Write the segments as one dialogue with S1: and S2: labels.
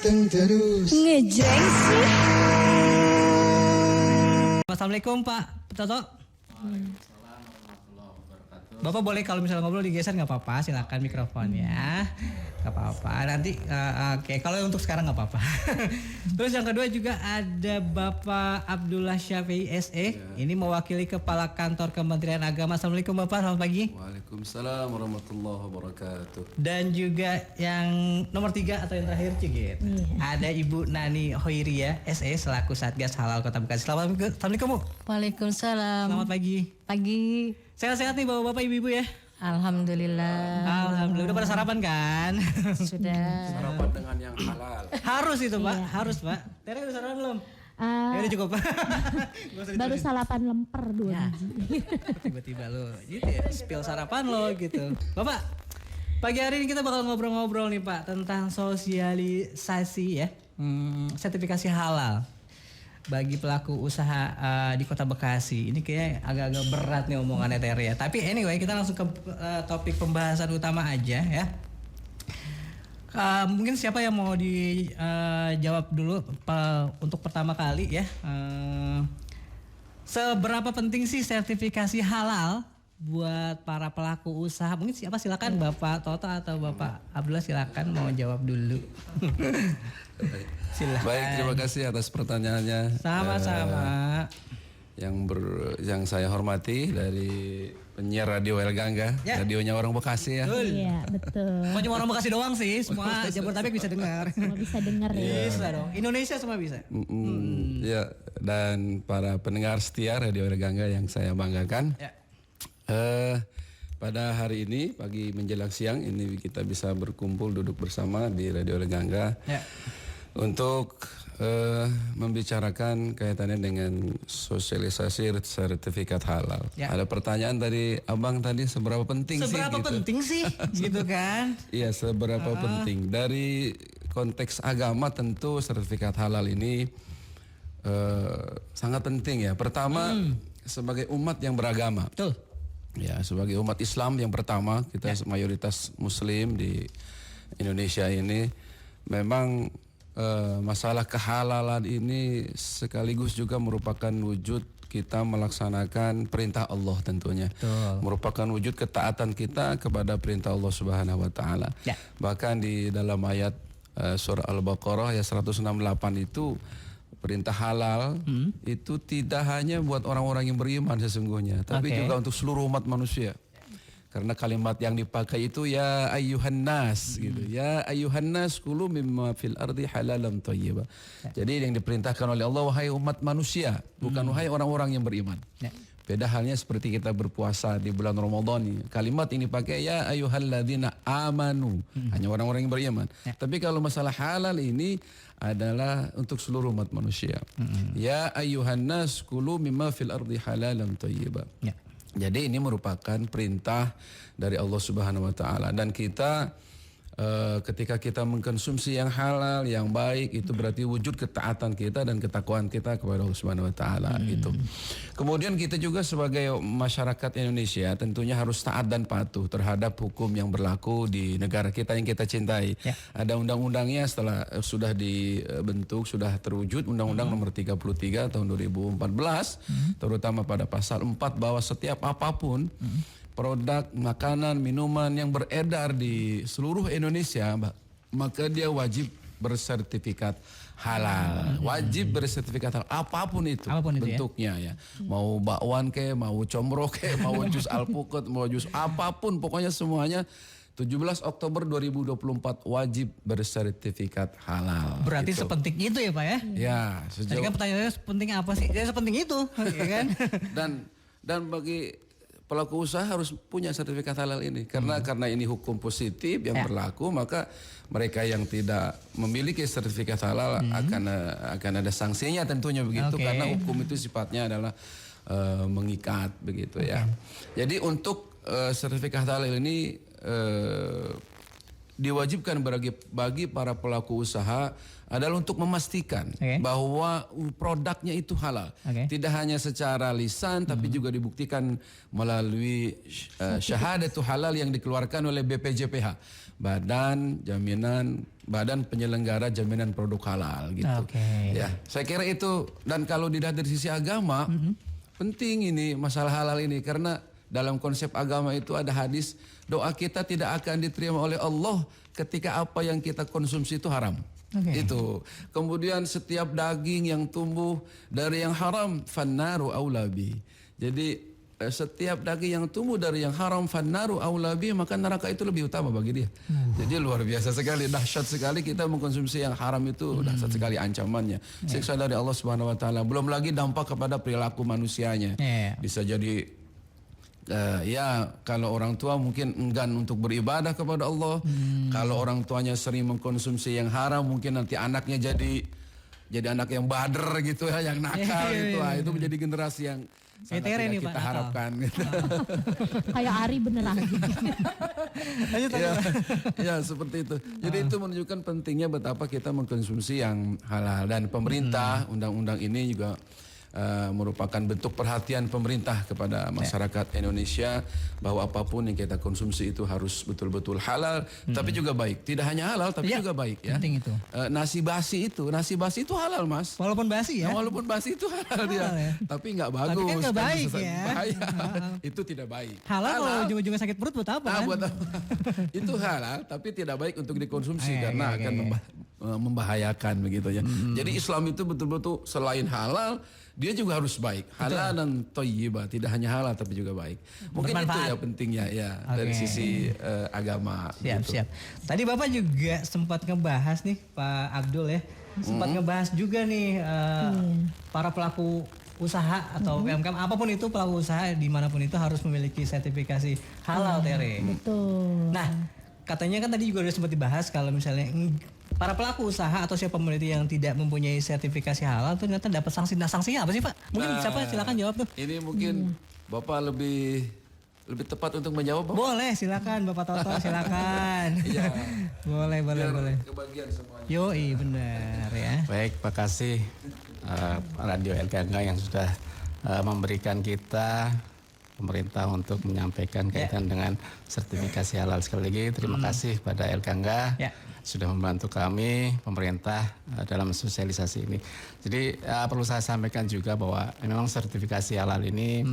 S1: Ganteng terus.
S2: Ngejreng sih.
S3: Assalamualaikum Pak Toto. Bapak boleh kalau misalnya ngobrol digeser nggak apa-apa, silakan mikrofonnya, nggak apa-apa. Nanti oke, kalau untuk sekarang nggak apa-apa. Terus yang kedua juga ada Bapak Abdullah Syafi'i SE. Ini mewakili Kepala Kantor Kementerian Agama. Assalamualaikum Bapak, selamat pagi.
S4: Waalaikumsalam warahmatullahi wabarakatuh.
S3: Dan juga yang nomor 3 atau yang terakhir Cigit. Ada Ibu Nani Hoiria SE selaku Satgas Halal Kota Bekasi. Assalamualaikum Bu.
S2: Waalaikumsalam.
S3: Selamat pagi.
S2: Pagi.
S3: Sehat-sehat nih bapak-bapak ibu-ibu ya.
S2: Alhamdulillah.
S3: Alhamdulillah. Udah pada sarapan kan?
S2: Sudah.
S4: Sarapan dengan yang halal.
S3: Harus itu Pak, harus Pak. Tere udah sarapan belum? Ya udah cukup Pak.
S5: Baru salapan lemper 2 biji.
S3: Tiba-tiba lo gitu ya, spill sarapan lo gitu. Bapak, pagi hari ini kita bakal ngobrol-ngobrol nih Pak tentang sosialisasi ya, sertifikasi halal bagi pelaku usaha di Kota Bekasi. Ini kayak agak-agak berat nih omongannya Tere ya. Tapi anyway, kita langsung ke topik pembahasan utama aja ya. Mungkin siapa yang mau dijawab dulu untuk pertama kali ya. Seberapa penting sih sertifikasi halal buat para pelaku usaha? Mungkin silakan Bapak Toto atau Bapak Abdullah, silakan mau jawab dulu. Silakan.
S4: Baik, terima kasih atas pertanyaannya.
S3: Sama-sama.
S4: Yang saya hormati dari penyiar radio El Gangga, radionya orang Bekasi ya.
S5: Iya, betul.
S3: Mau cuma orang Bekasi doang sih, semua Jabodetabek bisa dengar.
S5: Semua bisa dengar ya.
S3: Bisa dong. Indonesia semua bisa.
S4: Ya, dan para pendengar setia radio El Gangga yang saya banggakan.
S3: Ya.
S4: Pada hari ini pagi menjelang siang ini kita bisa berkumpul duduk bersama di Radio El Gangga untuk membicarakan kaitannya dengan sosialisasi sertifikat halal. Ada pertanyaan dari Abang tadi, seberapa penting
S3: Seberapa penting sih gitu kan?
S4: Iya, seberapa penting. Dari konteks agama tentu sertifikat halal ini sangat penting ya. Pertama sebagai umat yang beragama.
S3: Betul.
S4: Ya, sebagai umat Islam yang pertama, kita mayoritas Muslim di Indonesia ini, memang masalah kehalalan ini sekaligus juga merupakan wujud kita melaksanakan perintah Allah tentunya.
S3: Betul.
S4: Merupakan wujud ketaatan kita kepada perintah Allah Subhanahu wa taala. Bahkan di dalam ayat surah Al-Baqarah ayat 168 itu perintah halal itu tidak hanya buat orang-orang yang beriman sesungguhnya, tapi juga untuk seluruh umat manusia. Karena kalimat yang dipakai itu ya ayyuhan nas gitu. Ya ayyuhan nas kulu mimma fil ardi halalan thayyiba. Jadi yang diperintahkan oleh Allah, wahai umat manusia, bukan wahai orang-orang yang beriman. Beda halnya seperti kita berpuasa di bulan Ramadan ini. Kalimat ini pakai ya ayyuhalladzina amanu, hanya orang-orang yang beriman. Tapi kalau masalah halal ini adalah untuk seluruh umat manusia. Ya ayyuhan nas kulu mimma fil ardi halalan thayyiba. Jadi ini merupakan perintah dari Allah Subhanahu wa taala, dan kita ketika kita mengkonsumsi yang halal, yang baik, itu berarti wujud ketaatan kita dan ketakwaan kita kepada Allah Subhanahu wa taala itu. Kemudian kita juga sebagai masyarakat Indonesia tentunya harus taat dan patuh terhadap hukum yang berlaku di negara kita yang kita cintai. Ada undang-undangnya setelah sudah dibentuk, sudah terwujud Undang-Undang Nomor 33 tahun 2014, terutama pada pasal 4 bahwa setiap apapun produk makanan, minuman yang beredar di seluruh Indonesia, maka dia wajib bersertifikat halal. Wajib bersertifikat halal, apapun itu bentuknya ya. Mau bakwan ke, mau comro ke, mau jus alpukat, mau jus apapun, pokoknya semuanya 17 Oktober 2024 wajib bersertifikat halal.
S3: Berarti
S4: gitu.
S3: Sepenting itu ya Pak ya?
S4: Ya,
S3: Tadi kan pertanyaannya sepenting apa sih? Ya sepenting itu, ya kan?
S4: Dan bagi pelaku usaha harus punya sertifikat halal ini karena ini hukum positif yang berlaku, maka mereka yang tidak memiliki sertifikat halal akan ada sanksinya tentunya begitu, karena hukum itu sifatnya adalah mengikat begitu ya. Jadi untuk sertifikat halal ini diwajibkan bagi para pelaku usaha adalah untuk memastikan bahwa produknya itu halal. Tidak hanya secara lisan tapi juga dibuktikan melalui syahadatul halal yang dikeluarkan oleh BPJPH, Badan Penyelenggara Jaminan Produk Halal gitu. Ya, saya kira itu. Dan kalau dilihat dari sisi agama, penting ini masalah halal ini, karena dalam konsep agama itu ada hadis, doa kita tidak akan diterima oleh Allah ketika apa yang kita konsumsi itu haram. Itu. Kemudian setiap daging yang tumbuh dari yang haram, fannaru aulabi. Jadi setiap daging yang tumbuh dari yang haram, fannaru aulabi, maka neraka itu lebih utama bagi dia. Jadi luar biasa sekali, dahsyat sekali kita mengkonsumsi yang haram itu, dahsyat sekali ancamannya. Siksa dari Allah Subhanahu wa taala. Belum lagi dampak kepada perilaku manusianya. Bisa jadi ya kalau orang tua mungkin enggan untuk beribadah kepada Allah. Kalau orang tuanya sering mengkonsumsi yang haram, mungkin nanti anaknya jadi anak yang bader gitu ya, yang nakal gitu. Itu menjadi generasi yang sangat tidak kita harapkan gitu.
S5: Kayak Ari beneran.
S4: Ya seperti itu. Jadi itu menunjukkan pentingnya betapa kita mengkonsumsi yang halal, dan pemerintah undang-undang ini juga merupakan bentuk perhatian pemerintah kepada masyarakat Indonesia bahwa apapun yang kita konsumsi itu harus betul-betul halal, tapi juga baik. Tidak hanya halal tapi juga baik ya.
S3: Penting itu.
S4: Nasi basi itu halal, Mas.
S3: Walaupun basi ya.
S4: Walaupun basi itu halal dia, tapi nggak bagus.
S3: Tapi kan nggak baik ya.
S4: Bahaya. Itu tidak baik.
S3: Halal kalau ujung-ujungnya sakit perut buat apa?
S4: Buat apa? Itu halal tapi tidak baik untuk dikonsumsi karena akan membahayakan begitu ya. Jadi Islam itu betul-betul selain halal, dia juga harus baik. Halal dan thayyibah, tidak hanya halal tapi juga baik. Mungkin itu ya pentingnya ya dari sisi agama.
S3: Siap. Tadi Bapak juga sempat ngebahas nih Pak Abdul ya. Sempat ngebahas juga nih para pelaku usaha atau UMKM apapun itu, pelaku usaha dimanapun itu harus memiliki sertifikasi halal, Tere.
S5: Betul.
S3: Nah, katanya kan tadi juga udah sempat dibahas kalau misalnya para pelaku usaha atau siapa peneliti yang tidak mempunyai sertifikasi halal itu ternyata dapat sanksi. Nah, sanksinya apa sih Pak? Mungkin siapa silakan jawab tuh.
S4: Ini mungkin Bapak lebih tepat untuk menjawab, Bapak.
S3: Boleh, silakan Bapak Toto, silakan.
S4: Iya.
S3: boleh.
S4: Kebagian semuanya.
S3: Yoi, benar ya.
S1: Baik, makasih Radio LKG yang sudah memberikan kita pemerintah untuk menyampaikan kaitan dengan sertifikasi halal. Sekali lagi terima kasih pada LKG sudah membantu kami pemerintah dalam sosialisasi ini. Jadi perlu saya sampaikan juga bahwa memang sertifikasi halal ini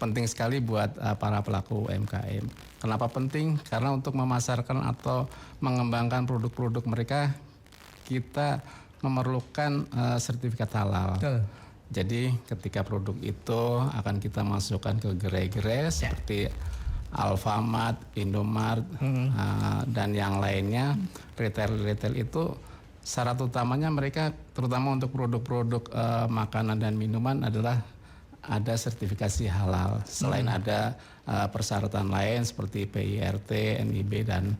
S1: penting sekali buat para pelaku UMKM. Kenapa penting? Karena untuk memasarkan atau mengembangkan produk-produk mereka kita memerlukan sertifikat halal.
S3: Betul.
S1: Jadi ketika produk itu akan kita masukkan ke gerai-gerai seperti Alfamart, Indomart, dan yang lainnya, retail itu syarat utamanya mereka terutama untuk produk-produk makanan dan minuman adalah ada sertifikasi halal. Selain ada persyaratan lain seperti PIRT, NIB dan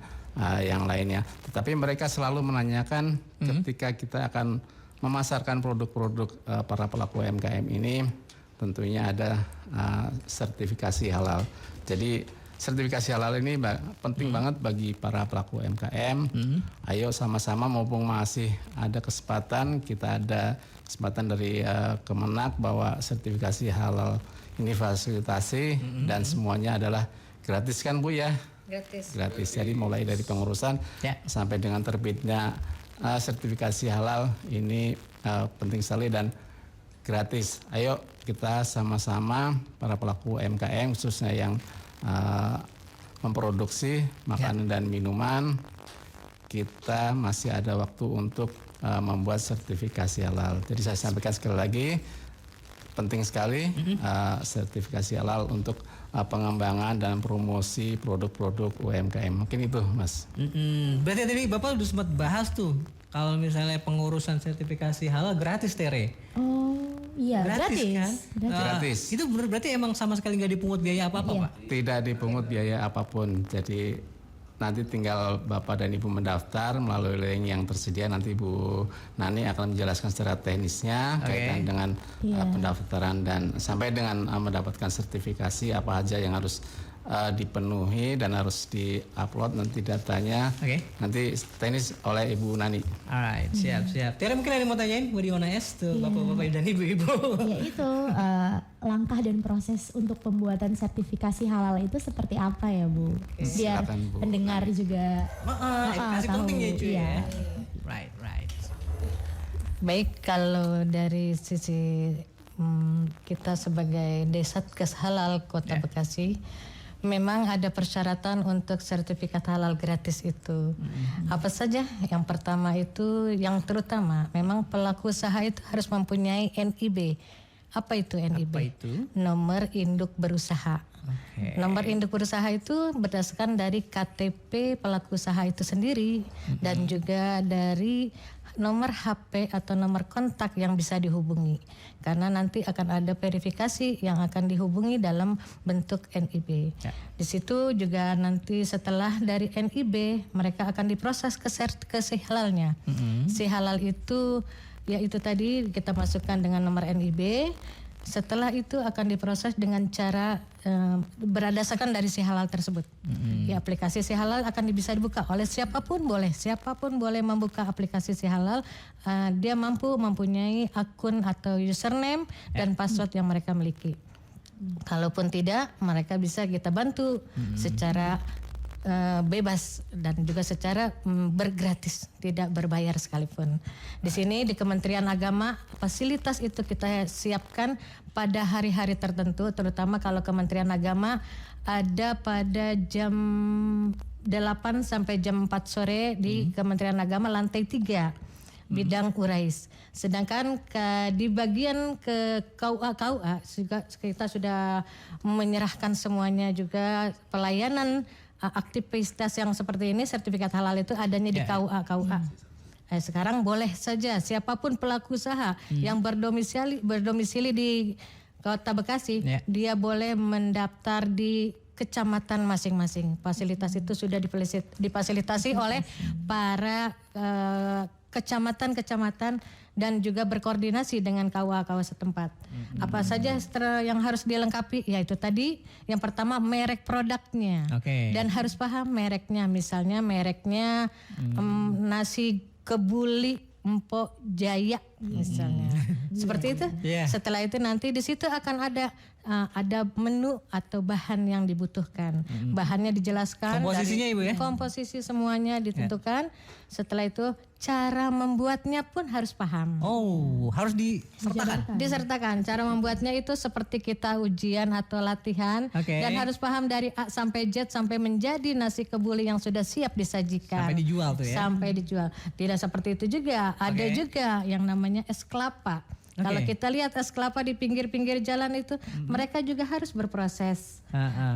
S1: yang lainnya. Tetapi mereka selalu menanyakan ketika kita akan memasarkan produk-produk para pelaku UMKM ini tentunya ada sertifikasi halal. Jadi sertifikasi halal ini penting banget bagi para pelaku UMKM. Ayo sama-sama mumpung masih ada kesempatan, kita ada kesempatan dari Kemenak bahwa sertifikasi halal ini fasilitasi dan semuanya adalah gratis kan Bu ya? Gratis. Jadi mulai dari pengurusan sampai dengan terbitnya sertifikasi halal ini penting sekali dan gratis. Ayo kita sama-sama para pelaku UMKM khususnya yang memproduksi makanan dan minuman, kita masih ada waktu untuk membuat sertifikasi halal. Jadi saya sampaikan sekali lagi, penting sekali sertifikasi halal untuk pengembangan dan promosi produk-produk UMKM. Mungkin itu, Mas.
S3: Berarti tadi Bapak udah sempat bahas tuh, kalau misalnya pengurusan sertifikasi halal gratis, Tere.
S5: Oh iya, gratis.
S3: Kan?
S1: Gratis.
S3: Itu benar berarti emang sama sekali nggak dipungut biaya apa-apa, Pak?
S1: Tidak dipungut biaya apapun. Jadi nanti tinggal Bapak dan Ibu mendaftar melalui link yang tersedia. Nanti Bu Nani akan menjelaskan secara teknisnya kaitan dengan pendaftaran dan sampai dengan mendapatkan sertifikasi apa aja yang harus dipenuhi dan harus diupload nanti datanya. Nanti teknis oleh Ibu Nani.
S3: Alright, siap. Tiara mungkin ada yang mau tanyain, what do you wanna ask tuh bapak-bapak dan ibu-ibu?
S5: Ya itu langkah dan proses untuk pembuatan sertifikasi halal itu seperti apa ya Bu? Biar
S1: Silakan, Bu.
S5: pendengar juga
S3: Edukasi
S5: tahu.
S3: penting ya cuy
S5: Iya.
S3: ya. Right.
S2: Baik, kalau dari sisi kita sebagai Desatgas Halal Kota Bekasi, memang ada persyaratan untuk sertifikat halal gratis itu. Apa saja? Yang pertama itu, yang terutama, memang pelaku usaha itu harus mempunyai NIB. Apa itu NIB?
S3: Apa itu?
S2: Nomor induk berusaha. Nomor induk berusaha itu berdasarkan dari KTP pelaku usaha itu sendiri dan juga dari nomor HP atau nomor kontak yang bisa dihubungi. Karena nanti akan ada verifikasi yang akan dihubungi dalam bentuk NIB. Di situ juga nanti setelah dari NIB mereka akan diproses ke si halalnya. Si halal itu yaitu tadi kita masukkan dengan nomor NIB. Setelah itu akan diproses dengan cara berdasarkan dari si halal tersebut. Ya, aplikasi si halal akan bisa dibuka oleh siapapun boleh membuka aplikasi si halal. Dia mempunyai akun atau username dan password yang mereka miliki. Kalaupun tidak, mereka bisa kita bantu secara bebas dan juga secara bergratis, tidak berbayar sekalipun. Di sini di Kementerian Agama fasilitas itu kita siapkan pada hari-hari tertentu, terutama kalau Kementerian Agama ada pada jam 8 sampai jam 4 sore di Kementerian Agama lantai 3 bidang Urais. Sedangkan di bagian ke KUA kita sudah menyerahkan semuanya juga pelayanan aktivitas yang seperti ini, sertifikat halal itu adanya di KUA. Sekarang boleh saja siapapun pelaku usaha yang berdomisili di Kota Bekasi, dia boleh mendaftar di kecamatan masing-masing. Fasilitas itu sudah difasilitasi oleh para kecamatan-kecamatan dan juga berkoordinasi dengan KUA setempat. Apa saja yang harus dilengkapi? Yaitu tadi yang pertama merek produknya. Dan harus paham mereknya. Misalnya mereknya nasi kebuli Empok Jaya misalnya. Seperti itu. Setelah itu nanti di situ akan ada menu atau bahan yang dibutuhkan. Bahannya dijelaskan.
S3: Komposisinya Ibu ya?
S2: Komposisi semuanya ditentukan. Setelah itu cara membuatnya pun harus paham.
S3: Oh, harus disertakan.
S2: Disertakan. Cara membuatnya itu seperti kita ujian atau latihan dan harus paham dari A sampai Z sampai menjadi nasi kebuli yang sudah siap disajikan.
S3: Sampai dijual tuh ya.
S2: Sampai dijual. Tidak seperti itu juga. Ada juga yang namanya es kelapa. Kalau kita lihat es kelapa di pinggir-pinggir jalan itu, mereka juga harus berproses.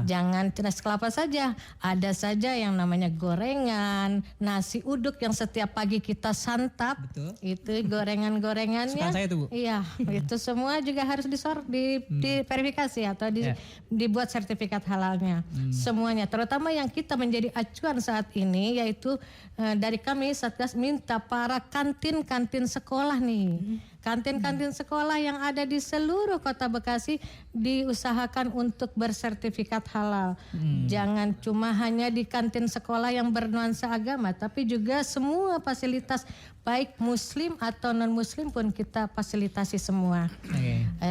S2: Jangan es kelapa saja, ada saja yang namanya gorengan, nasi uduk yang setiap pagi kita santap. Itu gorengan-gorengannya.
S3: Suka saya tuh, Bu.
S2: Iya, itu semua juga harus diverifikasi atau dibuat sertifikat halalnya. Semuanya, terutama yang kita menjadi acuan saat ini yaitu dari kami Satgas minta para kantin-kantin sekolah nih. Kantin-kantin sekolah yang ada di seluruh Kota Bekasi diusahakan untuk bersertifikat halal. Jangan cuma hanya di kantin sekolah yang bernuansa agama, tapi juga semua fasilitas baik muslim atau non muslim pun kita fasilitasi semua.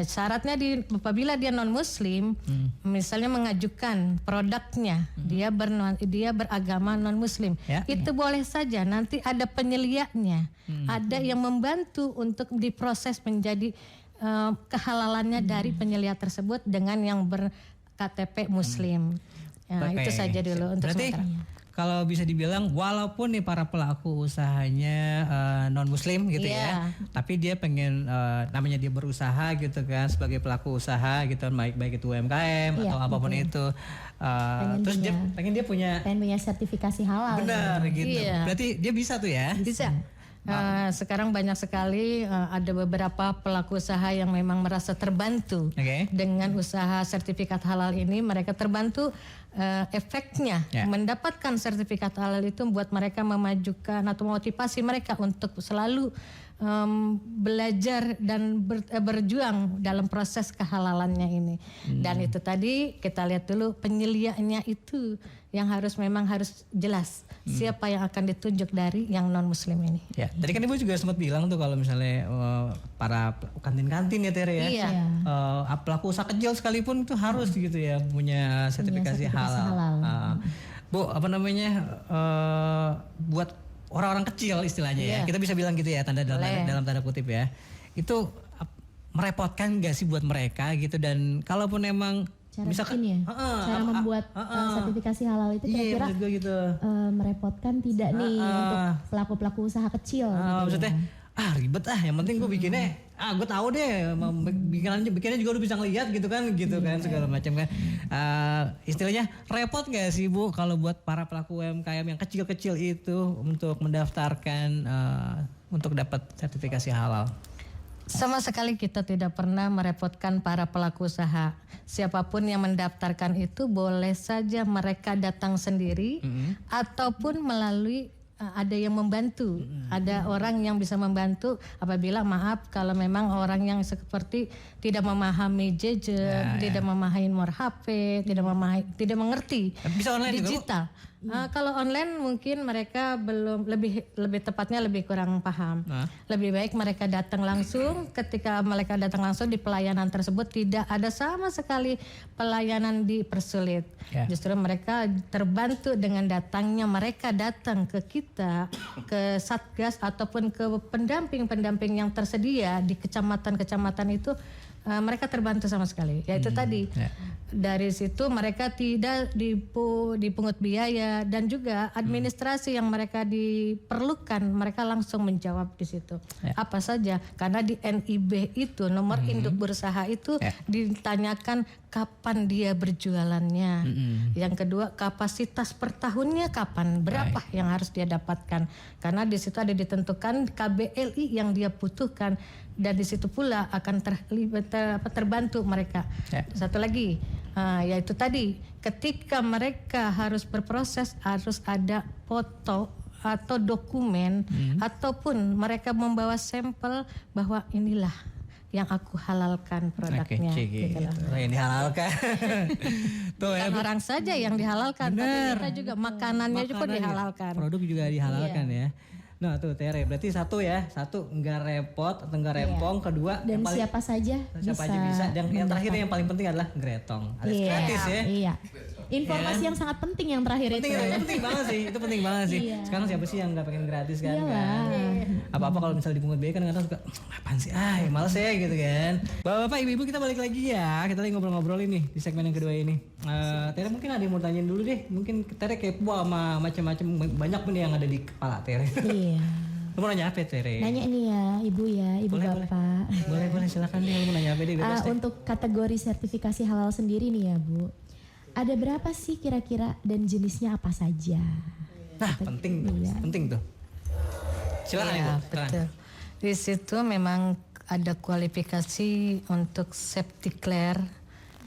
S2: Syaratnya apabila dia non muslim, misalnya mengajukan produknya, dia beragama non muslim, itu boleh saja. Nanti ada penyeliaknya, ada yang membantu untuk diproses menjadi kehalalannya dari penyelia tersebut dengan yang ber-KTP muslim. Itu saja dulu untuk
S3: berarti
S2: sementara.
S3: Kalau bisa dibilang walaupun nih para pelaku usahanya non muslim gitu ya, tapi dia pengen namanya dia berusaha gitu kan sebagai pelaku usaha gitu, baik itu UMKM atau apapun itu, terus dia pengen punya
S5: sertifikasi halal.
S3: Benar gitu. Berarti dia bisa tuh ya?
S2: Bisa. Sekarang banyak sekali ada beberapa pelaku usaha yang memang merasa terbantu dengan usaha sertifikat halal ini. Mereka terbantu efeknya mendapatkan sertifikat halal itu membuat mereka memajukan atau motivasi mereka untuk selalu belajar dan berjuang dalam proses kehalalannya ini. Dan itu tadi kita lihat dulu penyeliaannya itu yang memang harus jelas siapa yang akan ditunjuk dari yang non muslim ini.
S3: Ya, tadi kan Ibu juga sempat bilang tuh kalau misalnya para kantin-kantin ya Tere ya.
S2: Iya.
S3: Pelaku usaha kecil sekalipun itu harus gitu ya punya sertifikasi halal. Bu, apa namanya buat orang-orang kecil istilahnya ya. Kita bisa bilang gitu ya dalam tanda kutip ya. Itu merepotkan gak sih buat mereka gitu, dan kalaupun emang
S5: Cara
S3: misalkan
S5: bikin ya, cara membuat sertifikasi halal itu kira-kira
S3: gitu.
S5: merepotkan tidak nih untuk pelaku-pelaku usaha kecil gitu
S3: Maksudnya
S5: ya.
S3: Ribet yang penting gue bikinnya gue tahu deh bikinnya juga udah bisa ngeliat gitu kan segala macam kan. Istilahnya repot gak sih Bu kalau buat para pelaku UMKM yang kecil-kecil itu untuk mendaftarkan untuk dapat sertifikasi halal?
S2: Sama sekali kita tidak pernah merepotkan para pelaku usaha. Siapapun yang mendaftarkan itu boleh saja mereka datang sendiri ataupun melalui ada yang membantu. Ada orang yang bisa membantu apabila maaf kalau memang orang yang seperti tidak memahami gadget, tidak memahami nomor HP, tidak mengerti
S3: bisa online
S2: digital. Kalau online mungkin mereka belum lebih tepatnya lebih kurang paham. Lebih baik mereka datang langsung. Ketika mereka datang langsung di pelayanan tersebut tidak ada sama sekali pelayanan dipersulit. Justru mereka terbantu dengan datangnya mereka datang ke kita, ke Satgas ataupun ke pendamping-pendamping yang tersedia di kecamatan-kecamatan itu. Mereka terbantu sama sekali. Yaitu tadi dari situ mereka tidak dipungut biaya dan juga administrasi yang mereka diperlukan mereka langsung menjawab di situ. Apa saja karena di NIB itu nomor induk berusaha itu ditanyakan kapan dia berjualannya. Yang kedua kapasitas per tahunnya kapan, berapa yang harus dia dapatkan. Karena di situ ada ditentukan KBLI yang dia butuhkan. Dan di situ pula akan terbantu mereka. Satu lagi, yaitu tadi ketika mereka harus berproses harus ada foto atau dokumen ataupun mereka membawa sampel bahwa inilah yang aku halalkan produknya. Gitu.
S3: Yang dihalalkan.
S2: Bukan orang saja yang dihalalkan, tapi kita juga makanannya juga dihalalkan.
S3: Produk juga dihalalkan ya. Nah tuh Tere, berarti satu enggak repot atau enggak rempong, kedua
S5: dan
S3: yang paling,
S5: siapa aja
S3: bisa, dan yang terakhir yang paling penting adalah gretong alias gratis ya.
S5: Iya. Informasi yang sangat penting yang terakhir itu.
S3: Penting banget sih. Sekarang siapa sih yang nggak pengen gratis kan? Apa-apa kalau misalnya dipungut biaya kan kadang suka apaan sih? Males ya gitu kan. Bapak-bapak, ibu-ibu kita balik lagi ya. Kita lagi ngobrol-ngobrol ini di segmen yang kedua ini. Tere mungkin ada yang mau tanyain dulu deh. Mungkin Tere kepo sama macam-macam banyak nih yang ada di kepala Tere.
S5: Iya.
S3: Lu mau nanya apa Tere?
S5: Nanya nih ya, ibu bapak.
S3: Boleh silakan deh. Lu mau nanya apa deh?
S5: Untuk kategori sertifikasi halal sendiri nih ya Bu. Ada berapa sih kira-kira dan jenisnya apa saja?
S3: Nah, penting tuh. Silakan Ibu.
S2: Betul. Di situ memang ada kualifikasi untuk septiclare.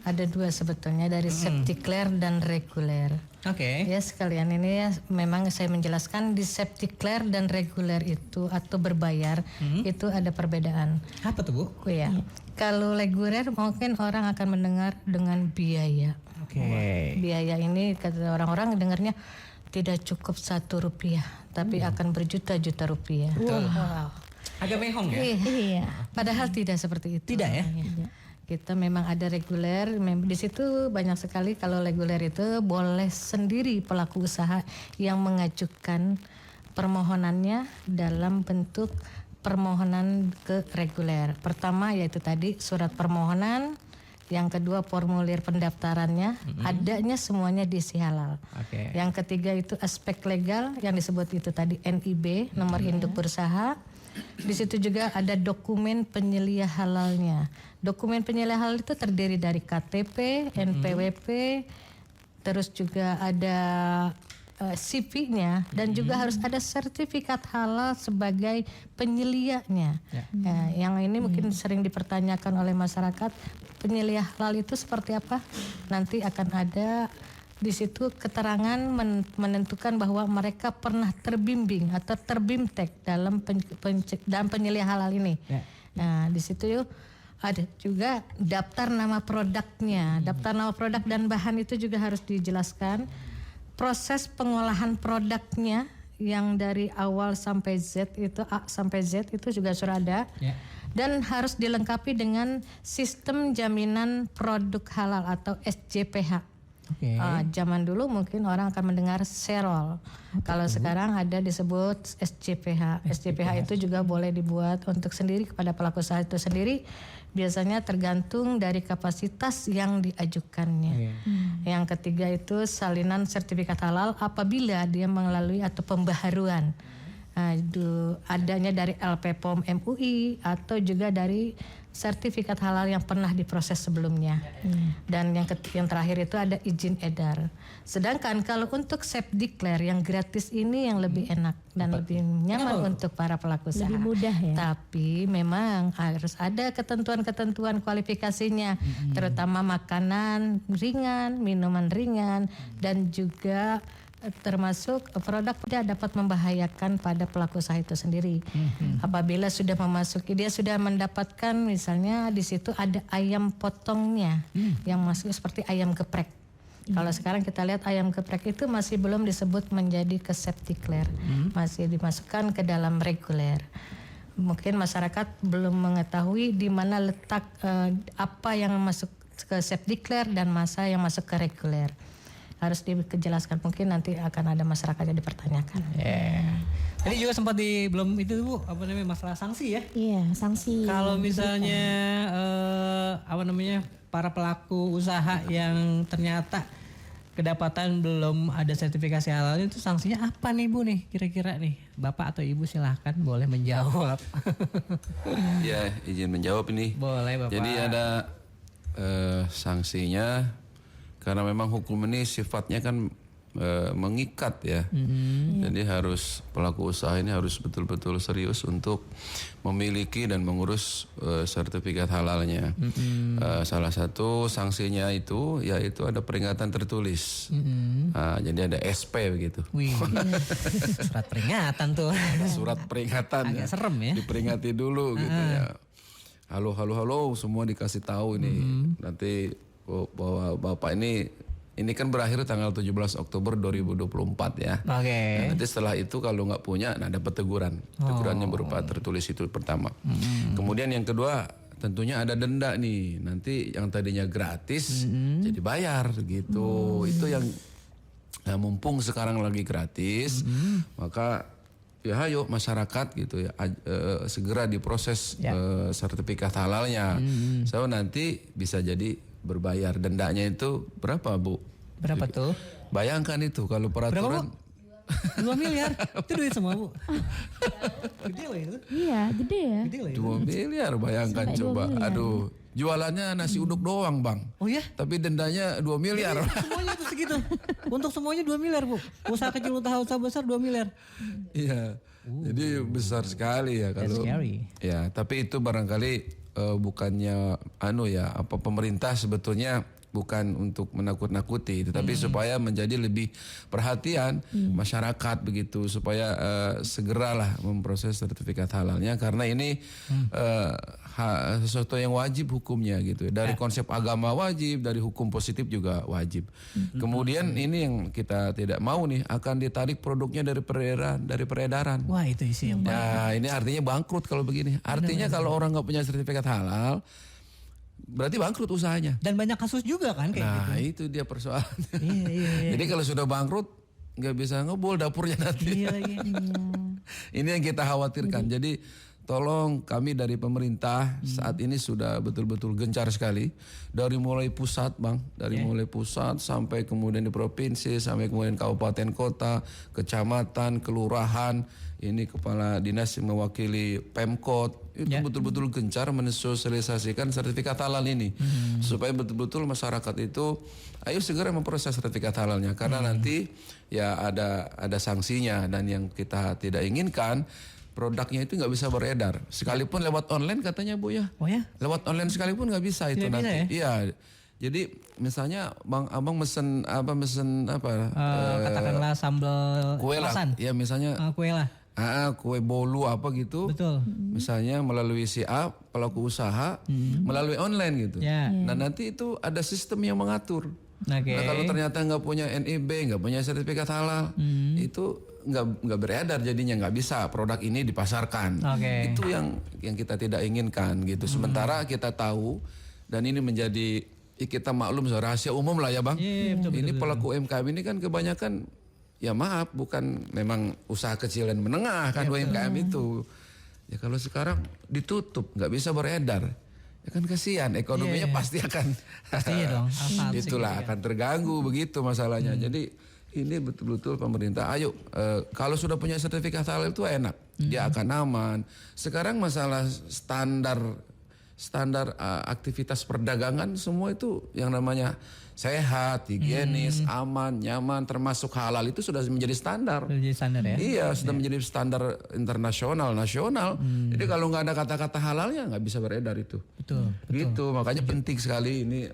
S2: Ada dua sebetulnya dari septiclare dan reguler.
S3: Oke.
S2: Ya sekalian ini ya memang saya menjelaskan di septiclare dan reguler itu atau berbayar itu ada perbedaan.
S3: Apa tuh Bu?
S2: Ya. Kalau reguler mungkin orang akan mendengar dengan biaya. Biaya ini kata orang-orang dengarnya tidak cukup Rp1 tapi akan berjuta-juta rupiah.
S3: Wow. Agak mehong ya?
S2: Iya. Padahal tidak seperti itu.
S3: Tidak ya?
S2: Kita memang ada reguler, di situ banyak sekali. Kalau reguler itu boleh sendiri pelaku usaha yang mengajukan permohonannya dalam bentuk permohonan ke reguler. Pertama yaitu tadi surat permohonan. Yang kedua formulir pendaftarannya, adanya semuanya diisi halal. Yang ketiga itu aspek legal yang disebut itu tadi NIB, nomor induk berusaha. Di situ juga ada dokumen penyelia halalnya. Dokumen penyelia halal itu terdiri dari KTP, NPWP, terus juga ada CV-nya dan juga harus ada sertifikat halal sebagai penyelianya. Yang ini mungkin sering dipertanyakan oleh masyarakat, penyelia halal itu seperti apa? Nanti akan ada di situ keterangan menentukan bahwa mereka pernah terbimbing atau terbimtek dalam dalam penilaian halal ini. Nah, di situ yuk ada juga daftar nama produknya. Daftar nama produk dan bahan itu juga harus dijelaskan. Proses pengolahan produknya yang dari awal sampai Z itu A sampai Z itu juga sudah ada. Dan harus dilengkapi dengan sistem jaminan produk halal atau SJPH. Zaman dulu mungkin orang akan mendengar serol. Kalau sekarang ada disebut SJPH. SJPH itu juga boleh dibuat untuk sendiri kepada pelaku usaha itu sendiri. Biasanya tergantung dari kapasitas yang diajukannya. Yang ketiga itu salinan sertifikat halal apabila dia melalui atau pembaharuan. Adanya dari LPPOM MUI atau juga dari sertifikat halal yang pernah diproses sebelumnya. Dan yang terakhir itu ada izin edar. Sedangkan kalau untuk self declare yang gratis ini yang lebih enak dan lebih nyaman untuk para pelaku usaha.
S5: Lebih mudah ya.
S2: Tapi memang harus ada ketentuan-ketentuan kualifikasinya, terutama makanan ringan, minuman ringan, dan juga termasuk produk tidak dapat membahayakan pada pelaku usaha itu sendiri. Apabila sudah memasuki, dia sudah mendapatkan misalnya di situ ada ayam potongnya yang masuk seperti ayam geprek. Kalau sekarang kita lihat ayam geprek itu masih belum disebut menjadi ke self declare, masih dimasukkan ke dalam reguler. Mungkin masyarakat belum mengetahui di mana letak apa yang masuk ke self declare dan masa yang masuk ke reguler. Harus dijelaskan, mungkin nanti akan ada masyarakat yang dipertanyakan.
S3: Tadi juga sempat belum itu Bu, apa namanya masalah sanksi ya?
S5: Iya, sanksi.
S3: Kalau misalnya para pelaku usaha yang ternyata kedapatan belum ada sertifikasi halalnya, itu sanksinya apa nih Bu nih kira-kira nih? Bapak atau Ibu silahkan boleh menjawab.
S4: Ya, izin menjawab ini.
S3: Boleh Bapak.
S4: Jadi ada sanksinya. Karena memang hukum ini sifatnya kan mengikat ya. Jadi harus pelaku usaha ini harus betul-betul serius untuk memiliki dan mengurus sertifikat halalnya. Salah satu sanksinya itu yaitu ada peringatan tertulis. Jadi ada SP begitu.
S3: Wih, surat peringatan tuh.
S4: Surat peringatan.
S3: Agak serem ya.
S4: Diperingati dulu gitu ya. Halo semua dikasih tahu ini. Nanti bahwa Bapak ini kan berakhir tanggal 17 Oktober 2024 ya. Nah, nanti setelah itu kalau nggak punya, dapat teguran. Tegurannya berupa tertulis itu pertama. Kemudian yang kedua tentunya ada denda nih. Nanti yang tadinya gratis jadi bayar gitu. Itu yang mumpung sekarang lagi gratis, maka ya ayo masyarakat gitu ya segera diproses sertifikat halalnya. So nanti bisa jadi berbayar. Dendanya itu berapa Bu?
S3: Berapa tuh?
S4: Bayangkan itu kalau peraturan.
S3: Berapa, 2 miliar. Itu duit semua Bu. Gede loh itu.
S5: Iya, gede ya.
S3: Gede loh itu.
S4: 2 miliar bayangkan.
S5: Sampai 2
S4: coba.
S5: miliar.
S4: Aduh, jualannya nasi uduk doang Bang.
S3: Oh ya?
S4: Tapi dendanya 2 miliar.
S3: Semuanya tuh segitu. Untuk semuanya 2 miliar Bu. Usaha kecil, usaha besar 2 miliar.
S4: Iya. Jadi besar sekali ya kalau.
S3: scary.
S4: Ya, tapi itu barangkali bukannya pemerintah sebetulnya bukan untuk menakut-nakuti, tetapi supaya menjadi lebih perhatian masyarakat begitu, supaya segeralah memproses sertifikat halalnya, karena ini sesuatu yang wajib hukumnya gitu. Dari konsep agama wajib, dari hukum positif juga wajib. Kemudian ini yang kita tidak mau nih, akan ditarik produknya dari peredaran.
S3: Wah, itu isi yang
S4: Nah, ini artinya bangkrut kalau begini. Artinya kalau orang nggak punya sertifikat halal, berarti bangkrut usahanya.
S3: Dan banyak kasus juga kan kayak gitu.
S4: Nah, itu dia persoalannya.
S3: Iya.
S4: Jadi kalau sudah bangkrut, nggak bisa ngebul dapurnya nanti.
S3: Iya lagi.
S4: Ini yang kita khawatirkan. Jadi tolong kami dari pemerintah saat ini sudah betul-betul gencar sekali. Dari mulai pusat Bang, mulai pusat sampai kemudian di provinsi, sampai kemudian kabupaten kota, kecamatan, kelurahan. Ini kepala dinas yang mewakili Pemkot itu betul-betul gencar mensosialisasikan sertifikat halal ini supaya betul-betul masyarakat itu ayo segera memproses sertifikat halalnya, karena nanti ya ada sanksinya, dan yang kita tidak inginkan produknya itu nggak bisa beredar sekalipun lewat online katanya Bu ya.
S3: Oh ya?
S4: Lewat online sekalipun nggak bisa itu
S3: Tidak
S4: nanti.
S3: bisa ya?
S4: Iya. Jadi misalnya abang mesen apa
S3: Katakanlah sambal
S4: kue lah,
S3: kemasan.
S4: ya misalnya
S3: Kue lah.
S4: kue bolu apa gitu.
S3: Betul.
S4: Misalnya melalui si A pelaku usaha melalui online gitu.
S3: Ya.
S4: Nah nanti itu ada sistem yang mengatur.
S3: Oke.
S4: Nah kalau ternyata nggak punya NIB, nggak punya sertifikat halal, itu nggak beredar jadinya, nggak bisa produk ini dipasarkan.
S3: Oke.
S4: Itu yang kita tidak inginkan gitu. Sementara kita tahu dan ini menjadi kita maklum rahasia umum lah ya bang.
S3: Iya, betul,
S4: Ini pelaku UMKM ini kan kebanyakan ya maaf bukan memang usaha kecil dan menengah kan UMKM itu. Ya kalau sekarang ditutup nggak bisa beredar. Ya kan kasihan ekonominya pasti akan
S3: Pastinya dong. Alfam sih
S4: itulah
S3: gitu kan.
S4: akan terganggu begitu masalahnya. Jadi ini betul-betul pemerintah ayo kalau sudah punya sertifikat halal itu enak. Dia akan aman. Sekarang masalah standar aktivitas perdagangan semua itu yang namanya sehat, higienis, aman, nyaman, termasuk halal itu sudah menjadi standar.
S3: Sudah jadi standar ya.
S4: Iya, sudah menjadi standar internasional, nasional. Jadi kalau nggak ada kata-kata halalnya nggak bisa beredar itu.
S3: Betul.
S4: Gitu, makanya penting sekali ini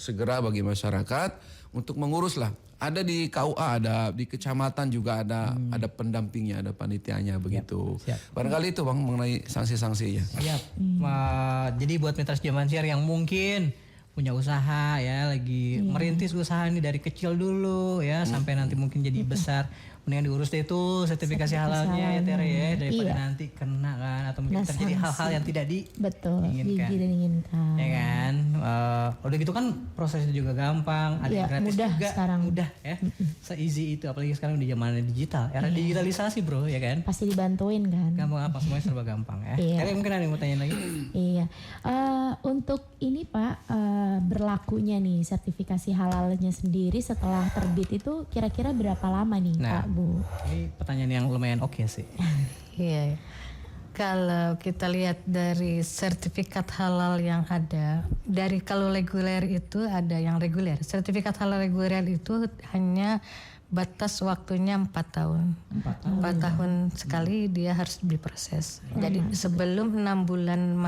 S4: segera bagi masyarakat untuk mengurus lah. Ada di KUA, ada di kecamatan juga ada pendampingnya, ada panitianya begitu.
S3: Siap.
S4: Barangkali itu bang mengenai sanksi-sanksinya.
S3: Siap. Jadi buat mitra Jaman Siar yang mungkin punya usaha ya, lagi merintis usaha ini dari kecil dulu ya sampai nanti mungkin jadi besar, mendingan diurus deh itu sertifikasi halalnya ya Tere ya, daripada nanti kena kan atau mungkin
S5: Nah,
S3: terjadi hal-hal yang tidak
S5: Betul,
S3: diinginkan.
S5: tidak diinginkan.
S3: Ya kan, udah gitu kan prosesnya juga gampang, ada yang gratis
S5: mudah
S3: juga,
S5: sekarang.
S3: mudah ya, se-easy itu apalagi sekarang di zaman digital, era digitalisasi bro ya kan,
S5: Pasti dibantuin kan.
S3: gampang apa semuanya serba gampang ya.
S5: Iya.
S3: Tere mungkin ada yang mau tanya lagi?
S5: Iya. Untuk ini Pak, berlakunya nih sertifikasi halalnya sendiri setelah terbit itu kira-kira berapa lama nih
S3: Nah.
S5: Pak Bu?
S3: Ini pertanyaan yang lumayan oke sih.
S2: Iya. Kalau kita lihat dari sertifikat halal yang ada, dari kalau reguler itu ada yang reguler. Sertifikat halal reguler itu hanya batas waktunya 4 tahun. 4 tahun sekali dia harus diproses. Jadi sebelum 6 bulan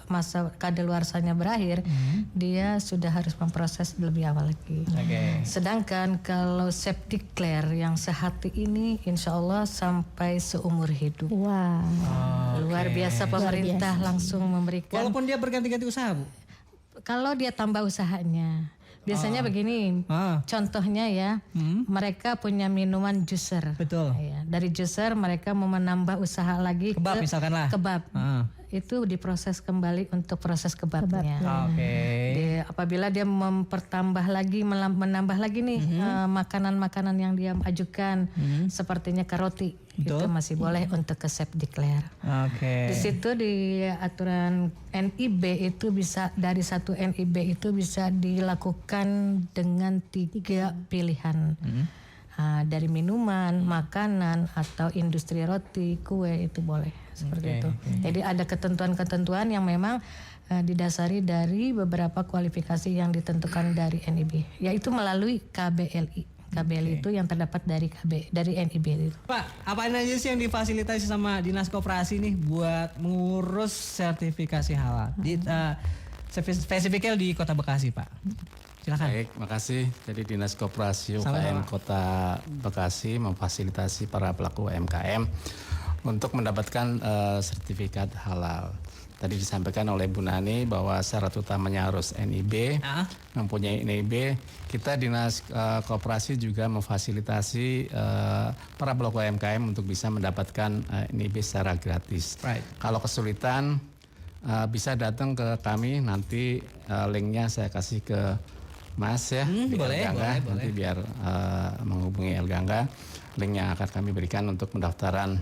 S2: masa kadaluarsanya berakhir, dia sudah harus memproses lebih awal lagi.
S3: Oke.
S2: Sedangkan kalau septic clear yang sehati ini insya Allah sampai seumur hidup.
S5: Wah.
S2: Luar biasa pemerintah langsung memberikan.
S3: Walaupun dia berganti-ganti usaha bu.
S2: Kalau dia tambah usahanya. Biasanya begini, contohnya ya, mereka punya minuman juicer.
S3: Betul.
S2: Ya, dari juicer mereka mau menambah usaha lagi
S3: Kebab
S2: ke
S3: misalkan lah.
S2: kebab. Itu diproses kembali untuk proses kebabnya.
S3: Oke.
S2: Apabila dia menambah lagi nih makanan-makanan yang dia ajukan, sepertinya roti, itu masih boleh untuk ke septic clear.
S3: Oke.
S2: Di situ di aturan NIB itu bisa dari satu NIB itu bisa dilakukan dengan 3 pilihan. Dari minuman, makanan atau industri roti, kue itu boleh seperti itu. Jadi ada ketentuan-ketentuan yang memang didasari dari beberapa kualifikasi yang ditentukan dari NIB, yaitu melalui KBLI. KBLI itu yang terdapat dari NIB itu.
S3: Pak, apa aja sih yang difasilitasi sama Dinas Koperasi nih buat mengurus sertifikasi halal? Spesifiknya di Kota Bekasi, Pak. Silakan.
S1: Baik, makasih. Jadi Dinas Koperasi UKM Kota Bekasi memfasilitasi para pelaku UMKM untuk mendapatkan sertifikat halal. Tadi disampaikan oleh Bu Nani bahwa syarat utamanya harus NIB, mempunyai NIB. Kita Dinas Koperasi juga memfasilitasi para pelaku UMKM untuk bisa mendapatkan NIB secara gratis.
S3: Right.
S1: Kalau kesulitan bisa datang ke kami, nanti linknya saya kasih ke Mas ya, di
S3: boleh,
S1: Elgangga.
S3: boleh.
S1: Nanti biar menghubungi Elgangga, link yang akan kami berikan untuk pendaftaran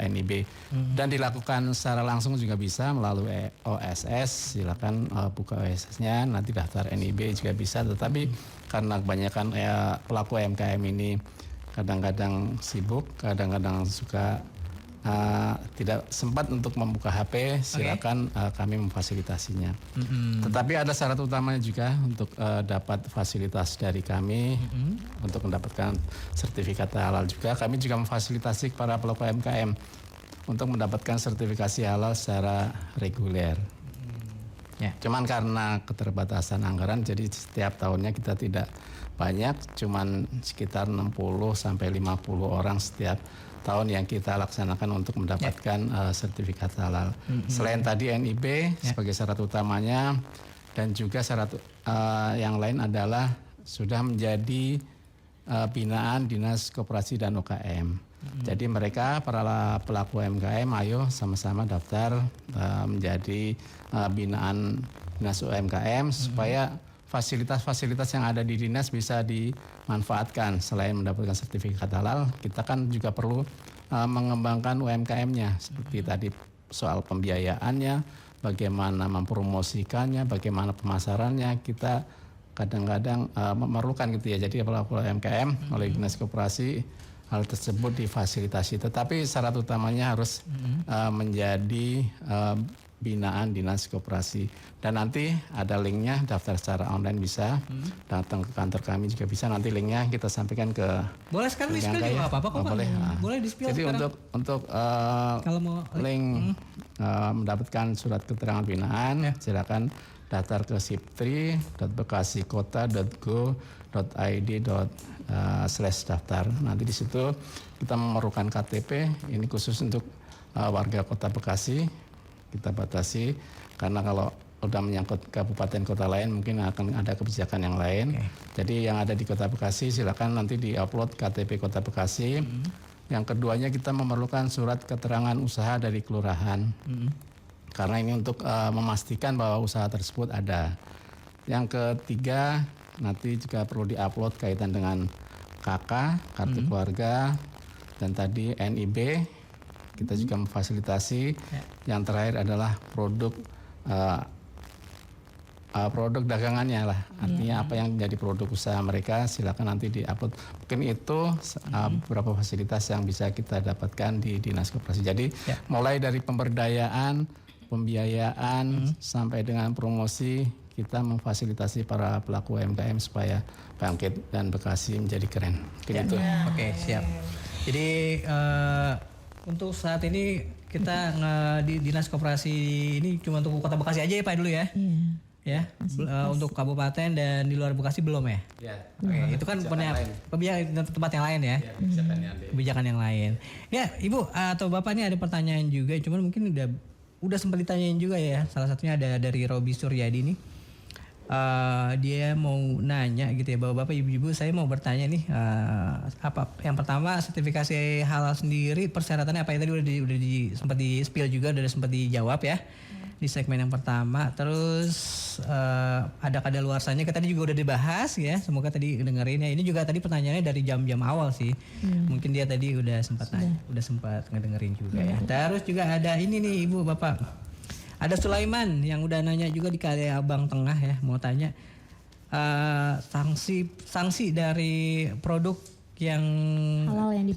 S1: NIB. Dan dilakukan secara langsung juga bisa melalui OSS. Silakan buka OSS-nya, nanti daftar NIB juga bisa. Tetapi karena kebanyakan pelaku UMKM ini kadang-kadang sibuk, kadang-kadang suka tidak sempat untuk membuka HP, silakan kami memfasilitasinya. Tetapi ada syarat utamanya juga untuk dapat fasilitas dari kami untuk mendapatkan sertifikat halal juga. Kami juga memfasilitasi para pelaku UMKM untuk mendapatkan sertifikasi halal secara reguler.
S3: Ya.
S1: Cuman karena keterbatasan anggaran, jadi setiap tahunnya kita tidak banyak, cuman sekitar 60 sampai 50 orang setiap tahun yang kita laksanakan untuk mendapatkan sertifikat halal. Selain tadi NIB sebagai syarat utamanya, dan juga syarat yang lain adalah sudah menjadi binaan Dinas Koperasi dan UKM. Jadi mereka para pelaku UMKM, ayo sama-sama daftar menjadi binaan Dinas UMKM supaya fasilitas-fasilitas yang ada di dinas bisa dimanfaatkan. Selain mendapatkan sertifikat halal, kita kan juga perlu mengembangkan UMKM-nya seperti tadi soal pembiayaannya, bagaimana mempromosikannya, bagaimana pemasarannya. Kita kadang-kadang memerlukan gitu ya. Jadi pelaku UMKM oleh Dinas Koperasi hal tersebut difasilitasi. Tetapi syarat utamanya harus menjadi binaan Dinas Koperasi. Dan nanti ada linknya, daftar secara online bisa, datang ke kantor kami juga bisa. Nanti linknya kita sampaikan ke.
S3: Boleh sekali di spill juga apa-apa kok Pak.
S1: Boleh.
S3: Boleh di spill.
S1: Jadi untuk
S3: kalau mau
S1: link mendapatkan surat keterangan binaan, silakan daftar ke siptri.bekasikota.go.id/daftar. Nanti di situ kita memerlukan KTP. Ini khusus untuk warga Kota Bekasi. Kita batasi karena kalau udah menyangkut kabupaten kota lain mungkin akan ada kebijakan yang lain. Jadi yang ada di Kota Bekasi silakan nanti diupload KTP Kota Bekasi. Yang keduanya kita memerlukan surat keterangan usaha dari kelurahan. Karena ini untuk memastikan bahwa usaha tersebut ada. Yang ketiga nanti juga perlu diupload kaitan dengan KK, kartu keluarga, dan tadi NIB. Kita juga memfasilitasi. Yang terakhir adalah produk dagangannya lah. Artinya apa yang menjadi produk usaha mereka silakan nanti diupload. Mungkin itu beberapa fasilitas yang bisa kita dapatkan di Dinas Koperasi. Jadi mulai dari pemberdayaan, pembiayaan sampai dengan promosi, kita memfasilitasi para pelaku UMKM supaya bangkit dan Bekasi menjadi keren. Itu.
S3: Oke, siap. Jadi untuk saat ini kita di Dinas Koperasi ini cuma untuk Kota Bekasi aja ya Pak dulu ya. Ya, untuk kabupaten dan di luar Bekasi belum ya?
S1: Ya.
S3: Oke, itu kan punya tempat yang lain ya. Kebijakan yang lain. Ya, Ibu atau Bapak ini ada pertanyaan juga, cuman mungkin udah sempat ditanyain juga ya. Salah satunya ada dari Robi Suryadi nih. Dia mau nanya gitu ya, Bapak Ibu, saya mau bertanya nih, apa yang pertama sertifikasi halal sendiri persyaratannya apa, yang tadi udah sempat di spill juga, udah sempat dijawab ya di segmen yang pertama. Terus ada kadaluarsanya tadi juga udah dibahas ya, semoga tadi dengerin ya. Ini juga tadi pertanyaannya dari jam-jam awal sih, mungkin dia tadi udah sempat ngedengerin juga ya. Terus juga ada ini nih Ibu Bapak, ada Sulaiman yang udah nanya juga di Kaliabang Tengah ya, mau tanya sanksi dari produk yang
S5: halal yang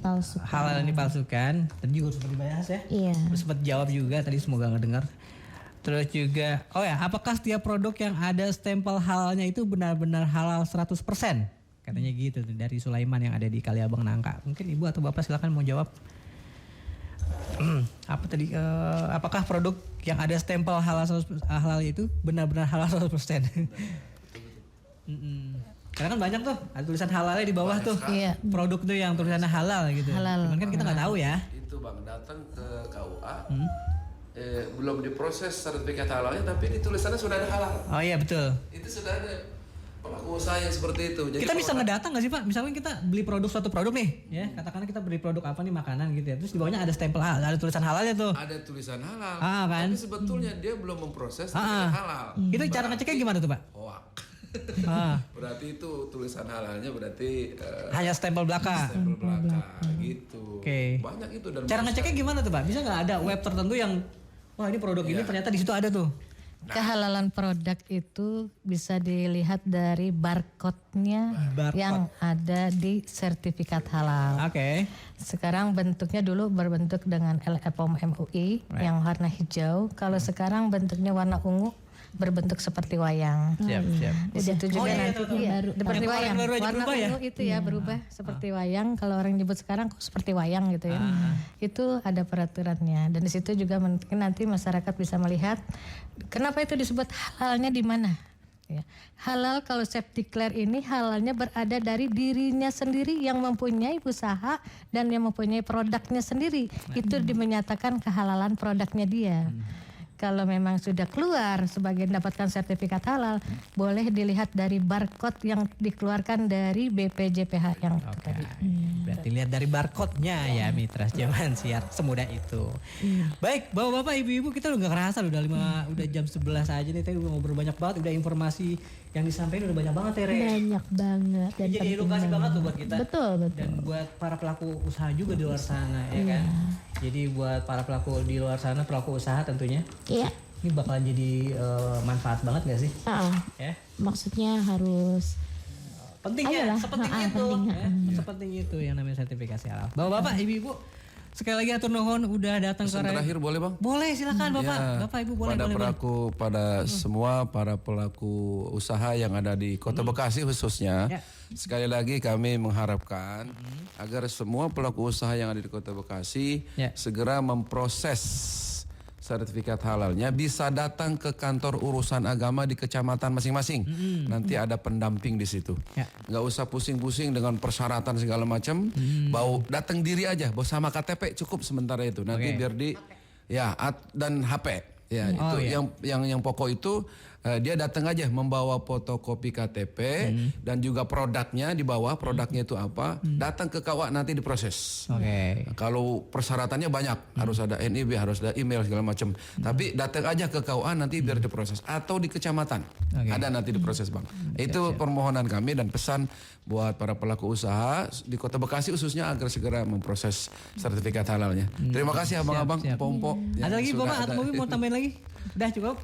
S5: dipalsukan.
S3: Tadi juga sempat dibahas ya.
S5: Iya.
S3: Sempat jawab juga tadi, semoga ngedengar. Terus juga apakah setiap produk yang ada stempel halalnya itu benar-benar halal 100%? Katanya gitu dari Sulaiman yang ada di Kaliabang Nangka. Mungkin Ibu atau Bapak silakan mau jawab. Apa tadi, apakah produk yang ada stempel halal itu benar-benar halal 100%? Karena kan banyak tuh ada tulisan halalnya di bawah tuh.
S2: Iya.
S3: Produk tuh yang tulisannya halal gitu. Cuman kan kita nggak tahu ya.
S4: Itu Bang, datang ke KUA, belum diproses sertifikat halalnya, tapi di tulisannya sudah ada halal.
S3: Oh iya betul.
S4: Itu sudah ada pelaku usaha yang seperti itu. Jadi
S3: Kita bisa ngedata nggak sih Pak? Misalnya kita beli suatu produk nih, ya katakanlah kita beli produk apa nih, makanan gitu ya. Terus di bawahnya ada stempel halal, ada tulisan halalnya tuh.
S4: ada tulisan halal,
S3: Kan?
S4: tapi sebetulnya dia belum memproses halal.
S3: Itu cara ngeceknya gimana tuh Pak?
S4: Hoak.
S3: Berarti
S4: itu tulisan halalnya berarti
S3: hanya stempel belaka.
S4: stempel belaka gitu.
S3: Oke.
S4: Banyak itu. Dan
S3: Cara ngeceknya gimana tuh Pak? Bisa nggak ada web tertentu yang wah ini produk ini ternyata di situ ada tuh.
S2: Kehalalan produk itu bisa dilihat dari barcode-nya yang ada di sertifikat halal.
S3: Oke.
S2: Sekarang bentuknya dulu berbentuk dengan LFOM MUI yang warna hijau. Kalau sekarang bentuknya warna ungu berbentuk seperti wayang.
S3: Siap.
S2: Di situ juga nanti
S5: baru.
S2: seperti
S3: Yang
S2: wayang.
S3: baru aja
S2: Warna
S3: berubah ya?
S2: ungu itu ya berubah seperti wayang. Kalau orang nyebut sekarang kok seperti wayang gitu ya. Itu ada peraturannya. Dan di situ juga mungkin nanti masyarakat bisa melihat kenapa itu disebut halalnya di mana. Ya. Halal kalau self declare ini halalnya berada dari dirinya sendiri yang mempunyai usaha dan yang mempunyai produknya sendiri. Itu dimenyatakan kehalalan produknya dia. Kalau memang sudah keluar sebagai mendapatkan sertifikat halal, boleh dilihat dari barcode yang dikeluarkan dari BPJPH yang itu tadi.
S3: Berarti lihat dari barcode-nya ya Mitra Zaman Siar, semudah itu. Baik, Bapak-bapak, Ibu-ibu, kita udah gak kerasa udah jam 11 aja nih, tadi udah ngobrol banyak banget, udah informasi yang disampaikan udah banyak banget ya, Re.
S5: Banyak banget dan
S3: Jadi
S5: penting
S3: edukasi banget tuh buat kita.
S5: Betul.
S3: Dan buat para pelaku usaha juga di luar sana ya kan. Jadi buat para pelaku di luar sana, pelaku usaha tentunya.
S5: Iya.
S3: Ini bakalan jadi manfaat banget gak sih? Ya.
S5: Maksudnya harus
S3: Penting ya,
S5: Ayolah.
S3: sepenting itu.
S5: Penting,
S3: Ya, sepenting itu yang namanya sertifikasi halal. Bapak-bapak, Ibu-ibu, sekali lagi atur nuhun udah datang ke
S4: Pesan terakhir boleh bang?
S3: Boleh, silakan Bapak.
S4: Ya,
S3: Bapak Ibu boleh.
S4: pada semua para pelaku usaha yang ada di Kota Bekasi khususnya,
S3: Ya.
S4: sekali lagi kami mengharapkan agar semua pelaku usaha yang ada di Kota Bekasi
S3: Ya.
S4: segera memproses sertifikat halalnya, bisa datang ke kantor urusan agama di kecamatan masing-masing. Nanti ada pendamping di situ.
S3: Ya.
S4: Nggak usah pusing-pusing dengan persyaratan segala macam. Bau datang diri aja, bawa sama KTP cukup sementara itu. Nanti
S3: Oke.
S4: biar dan HP. Ya, itu yang pokok itu dia datang aja membawa fotokopi KTP dan juga produknya di bawah, produknya itu apa, datang ke KUA nanti diproses.
S3: Oke.
S4: Kalau persyaratannya banyak, harus ada NIB, harus ada email segala macam. Tapi datang aja ke KUA nanti biar diproses, atau di kecamatan ada nanti diproses bang. Itu permohonan kami dan pesan buat para pelaku usaha di Kota Bekasi khususnya agar segera memproses sertifikat halalnya. Terima kasih abang-abang, pompo.
S3: Ada lagi Bapak atau Bobi mau tambahin lagi? Udah cukup?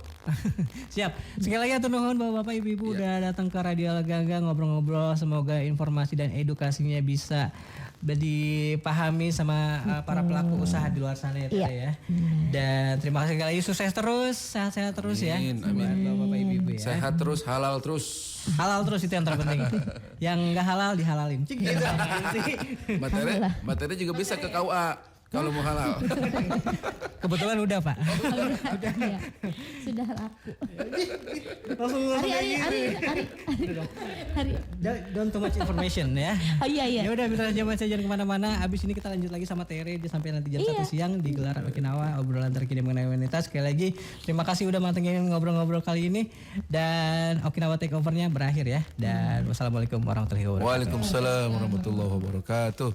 S3: Siap. Sekali lagi atur nuhun Bapak Ibu-ibu udah datang ke Radio Gangga ngobrol-ngobrol. Semoga informasi dan edukasinya bisa dipahami sama para pelaku usaha di luar sana ya Teh ya. Dan terima kasih sekali lagi, sukses terus, sehat-sehat terus ya. Buat Bapak Ibu-ibu ya.
S4: Sehat terus, halal terus.
S3: Halal terus itu yang terpenting. Yang enggak halal dihalalin. Cik, gitu.
S4: Materi juga bisa ke KUA kalau mau halal.
S3: Kebetulan udah Pak.
S5: Iya, sudah laku.
S3: Langsung
S5: Hari.
S3: Don't too much information ya.
S5: Oh iya.
S3: Ya udah Mitra Zaman saya jangan kemana-mana. Abis ini kita lanjut lagi sama Tere sampai nanti jam 1 siang di Gelaran Okinawa, obrolan terkini mengenai wanita. Sekali lagi terima kasih udah mantengin ngobrol-ngobrol kali ini, dan Okinawa Takeover-nya berakhir ya. Dan wassalamualaikum warahmatullahi wabarakatuh.
S4: Waalaikumsalam warahmatullahi wabarakatuh.